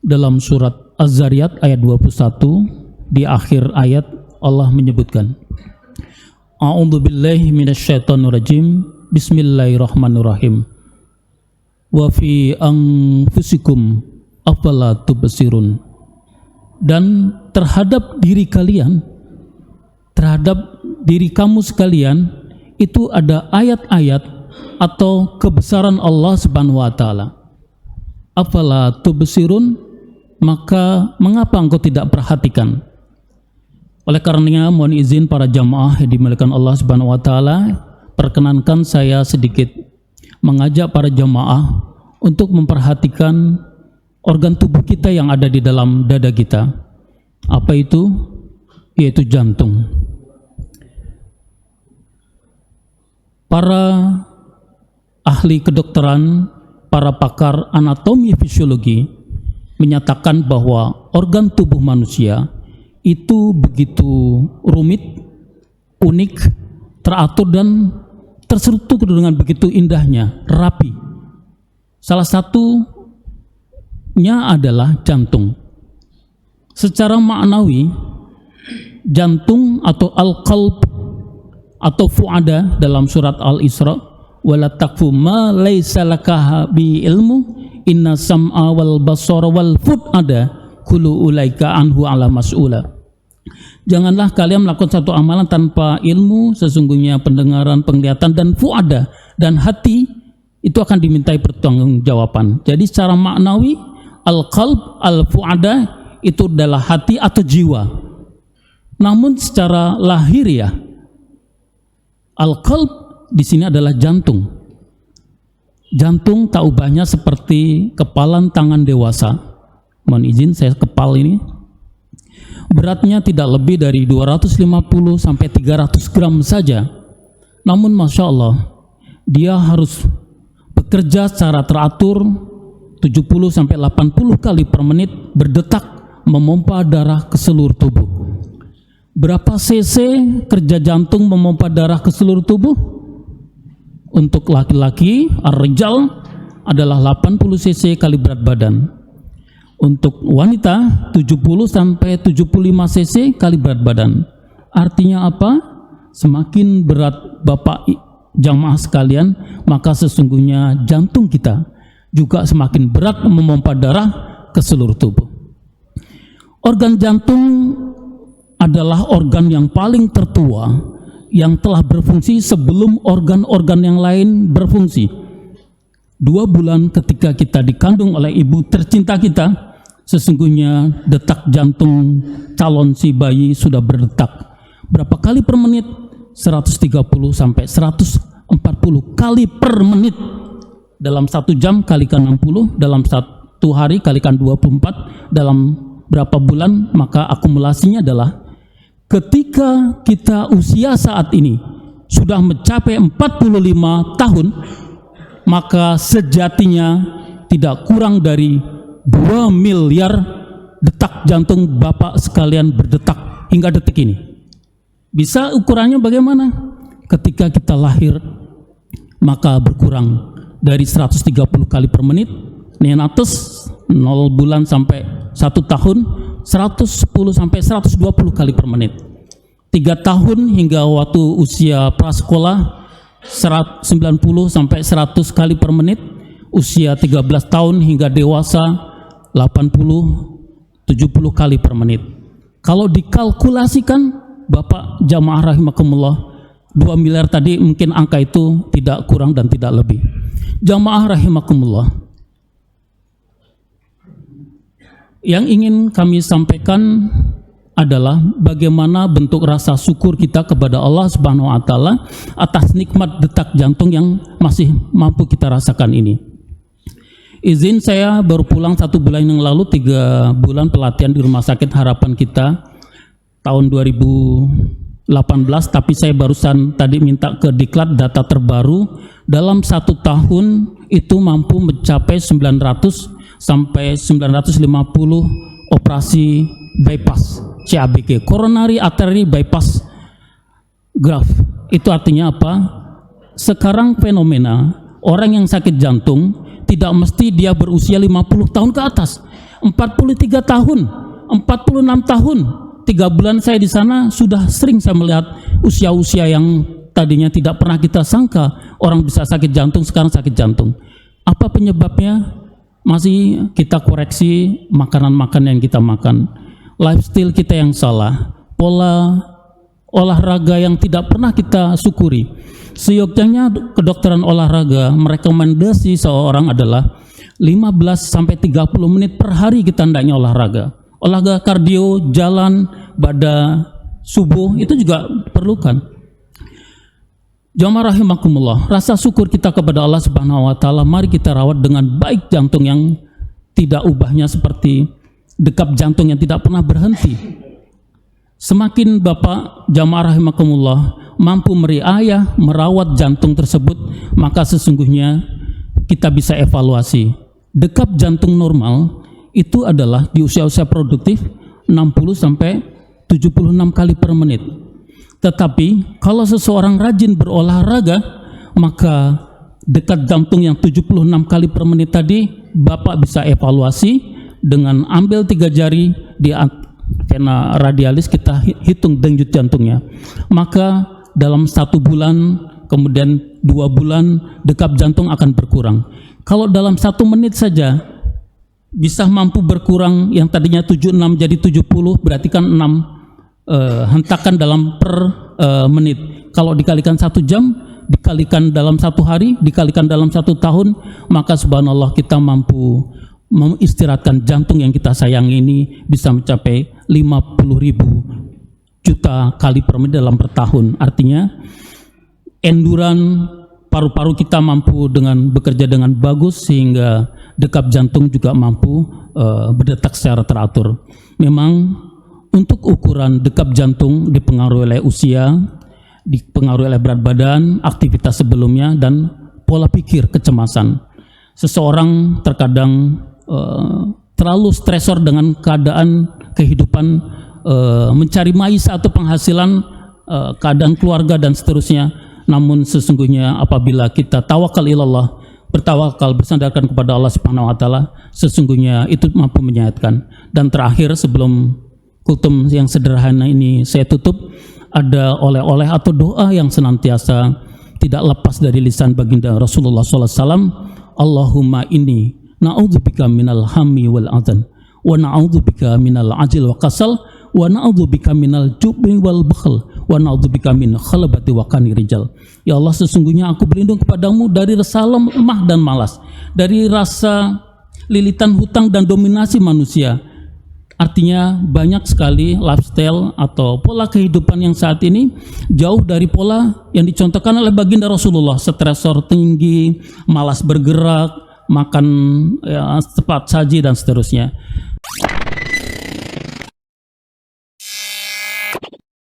Dalam surat Az-Zariyat ayat 21 di akhir ayat Allah menyebutkan, A'udzubillahi minasyaitonirrajim, Bismillahirrahmanirrahim. Wa fi anfusikum afala tubsirun. Dan terhadap diri kalian, terhadap diri kamu sekalian, itu ada ayat-ayat atau kebesaran Allah Subhanahu wa taala. Afala tubsirun, maka mengapa engkau tidak perhatikan? Oleh karenanya mohon izin para jamaah yang dimuliakan Allah Subhanahu wa taala, perkenankan saya sedikit mengajak para jamaah untuk memperhatikan organ tubuh kita yang ada di dalam dada kita. Apa itu? Yaitu jantung. Para ahli kedokteran, para pakar anatomi fisiologi menyatakan bahwa organ tubuh manusia itu begitu rumit, unik, teratur dan terstruktur dengan begitu indahnya, rapi. Salah satunya adalah jantung. Secara maknawi, jantung atau al-qalb atau fu'ada dalam surat Al-Isra, wala taqfu ma laisa laka bi ilmu inna sam'a wal basara wal fu'ada kullu ulaika anhu ala mas'ula. Janganlah kalian melakukan satu amalan tanpa ilmu, sesungguhnya pendengaran, penglihatan dan fu'ada dan hati itu akan dimintai pertanggungjawaban. Jadi secara maknawi al-qalb, al-fu'ada itu adalah hati atau jiwa. Namun secara lahiriah al-qalb di sini adalah jantung. Jantung tak ubahnya seperti kepalan tangan dewasa. Mohon izin saya kepal ini. Beratnya tidak lebih dari 250 sampai 300 gram saja. Namun Masya Allah, dia harus bekerja secara teratur 70 sampai 80 kali per menit, berdetak memompa darah ke seluruh tubuh. Berapa cc kerja jantung memompa darah ke seluruh tubuh? Untuk laki-laki, ar-rijal adalah 80 cc kali berat badan. Untuk wanita 70 sampai 75 cc kali berat badan. Artinya apa? Semakin berat Bapak jamaah sekalian, maka sesungguhnya jantung kita juga semakin berat memompa darah ke seluruh tubuh. Organ jantung adalah organ yang paling tertua yang telah berfungsi sebelum organ-organ yang lain berfungsi. 2 bulan ketika kita dikandung oleh ibu tercinta kita, sesungguhnya detak jantung calon si bayi sudah berdetak. Berapa kali per menit? 130 sampai 140 kali per menit. Dalam 1 jam kalikan 60, dalam 1 hari kalikan 24, dalam berapa bulan, maka akumulasinya adalah ketika kita usia saat ini sudah mencapai 45 tahun, maka sejatinya tidak kurang dari 2 miliar detak jantung Bapak sekalian berdetak hingga detik ini. Bisa ukurannya bagaimana? Ketika kita lahir, maka berkurang dari 130 kali per menit, neonatus 0 bulan sampai 1 tahun 110 sampai 120 kali per menit. 3 tahun hingga waktu usia prasekolah 90 sampai 100 kali per menit. Usia 13 tahun hingga dewasa 80-70 kali per menit. Kalau dikalkulasikan Bapak jamaah rahimakumullah, 2 miliar tadi mungkin angka itu tidak kurang dan tidak lebih. Jamaah rahimakumullah, yang ingin kami sampaikan adalah bagaimana bentuk rasa syukur kita kepada Allah Subhanahu wa taala atas nikmat detak jantung yang masih mampu kita rasakan ini. Izin saya baru pulang 1 bulan yang lalu, 3 bulan pelatihan di Rumah Sakit Harapan Kita tahun 2018, tapi saya barusan tadi minta ke Diklat data terbaru. Dalam 1 tahun itu mampu mencapai 900 sampai 950 operasi bypass CABG, coronary artery bypass graft. Itu artinya apa? Sekarang fenomena orang yang sakit jantung tidak mesti dia berusia 50 tahun ke atas, 43 tahun, 46 tahun. 3 bulan saya di sana sudah sering saya melihat usia-usia yang tadinya tidak pernah kita sangka orang bisa sakit jantung, sekarang sakit jantung. Apa penyebabnya? Masih kita koreksi makanan-makanan yang kita makan, lifestyle kita yang salah, pola olahraga yang tidak pernah kita syukuri. Seyogyanya kedokteran olahraga merekomendasi seorang adalah 15-30 menit per hari kita hendaknya olahraga. Olahraga kardio, jalan pada subuh itu juga perlukan. Jamaah rahimakumullah, rasa syukur kita kepada Allah Subhanahu wa taala, mari kita rawat dengan baik jantung yang tidak ubahnya seperti dekap jantung yang tidak pernah berhenti. Semakin Bapak jamaah rahimakumullah mampu meriayah merawat jantung tersebut, maka sesungguhnya kita bisa evaluasi. Dekap jantung normal itu adalah di usia-usia produktif 60 sampai 76 kali per menit. Tetapi kalau seseorang rajin berolahraga, maka dekat jantung yang 76 kali per menit tadi Bapak bisa evaluasi dengan ambil 3 jari di vena radialis, kita hitung denyut jantungnya. Maka dalam 1 bulan, kemudian 2 bulan, dekap jantung akan berkurang. Kalau dalam 1 menit saja bisa mampu berkurang, yang tadinya 76 jadi 70, berarti kan 6 hentakan dalam per menit. Kalau dikalikan 1 jam, dikalikan dalam 1 hari, dikalikan dalam 1 tahun, maka subhanallah kita mampu mengistirahatkan jantung yang kita sayangi ini bisa mencapai 50.000 juta kali per menit dalam per tahun. Artinya enduran paru-paru kita mampu dengan bekerja dengan bagus, sehingga dekap jantung juga mampu berdetak secara teratur. Memang untuk ukuran dekap jantung dipengaruhi oleh usia, dipengaruhi oleh berat badan, aktivitas sebelumnya, dan pola pikir, kecemasan. Seseorang terkadang terlalu stresor dengan keadaan kehidupan, mencari maisha atau penghasilan, keadaan keluarga dan seterusnya. Namun sesungguhnya apabila kita tawakal ilallah, bertawakal bersandarkan kepada Allah Subhanahu wa taala, sesungguhnya itu mampu menyehatkan. Dan terakhir, sebelum kultum yang sederhana ini saya tutup, ada oleh-oleh atau doa yang senantiasa tidak lepas dari lisan baginda Rasulullah SAW. Allahumma inni na'udzubika minal hammi wal adzan, wa na'udzubika minal ajil wa kasal, wa na'udzubika minal jubni wal bakhl, wa na'udzubika min khalabati wa kani rijal. Ya Allah, sesungguhnya aku berlindung kepadamu dari rasa lemah dan malas, dari rasa lilitan hutang dan dominasi manusia. Artinya banyak sekali lifestyle atau pola kehidupan yang saat ini jauh dari pola yang dicontohkan oleh baginda Rasulullah. Stresor tinggi, malas bergerak, makan cepat saji dan seterusnya.